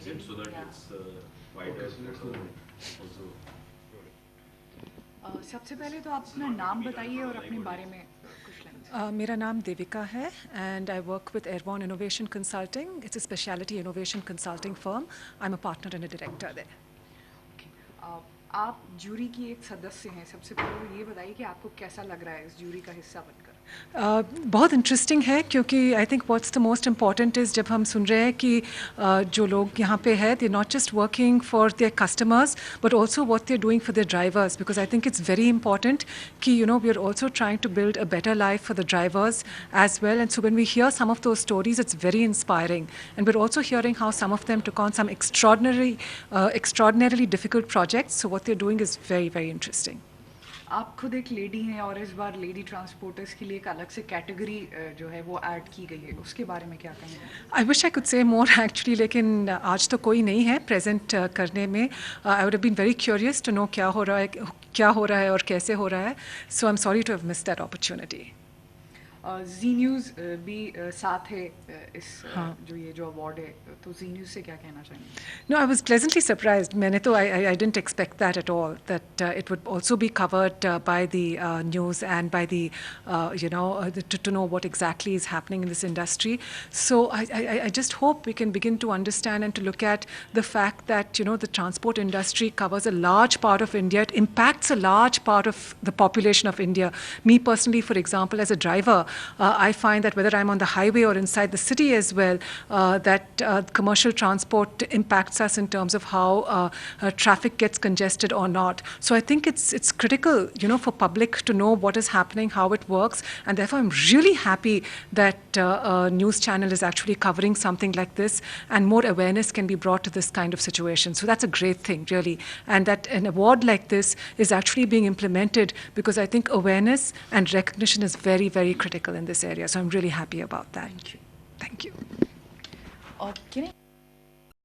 exit so that it's wider also. सबसे पहले तो आप अपना नाम बताइए और अपने बारे में कुछ लाइन। मेरा नाम देविका है and I work with Airborne Innovation Consulting. It's a specialty innovation consulting firm. I'm a partner and a director there. आप ज्यूरी की एक सदस्य हैं, सबसे पहले ये बताइए कि आपको कैसा लग रहा है इस ज्यूरी का हिस्सा बनकर। बहुत इंटरेस्टिंग है क्योंकि I think what's the most important is जब हम सुन रहे हैं कि जो लोग यहाँ पे है they not just working for their customers but also what they are doing for their drivers because I think it's very important कि you know we are also trying to build a better life for the drivers as well and so when we hear some of those stories it's very inspiring and we are also hearing how some of them took on some extraordinarily difficult projects, so what they're doing is very, very interesting. आप खुद एक lady हैं और इस बार lady transporters के लिए एक अलग से कैटेगरी जो है वो ऐड की गई है, उसके बारे में क्या कहेंगे? I wish I could say more actually, लेकिन आज तो कोई नहीं है प्रेजेंट करने में. I would have been very curious to know क्या हो रहा है और कैसे हो रहा है. So I am sorry to have missed that opportunity. Zee news भी साथ है इस जो अवार्ड है, तो जी न्यूज़ से क्या कहना चाहेंगे? No, I was pleasantly surprised. I didn't expect that at all, that it would also be covered by the news and by the, to know what exactly is happening in this industry. So I just hope we can begin to understand and to look at the fact that, the transport industry covers a large part of India. It impacts a large part of the population of India. Me personally, for example, as a driver, I find that whether I'm on the highway or inside the city as well, that commercial transport impacts us in terms of how traffic gets congested or not. So I think it's critical, for public to know what is happening, how it works, and therefore I'm really happy that a news channel is actually covering something like this, and more awareness can be brought to this kind of situation. So that's a great thing, really, and that an award like this is actually being implemented because I think awareness and recognition is very, very critical in this area. So I'm really happy about that. Thank you. Thank you. Can I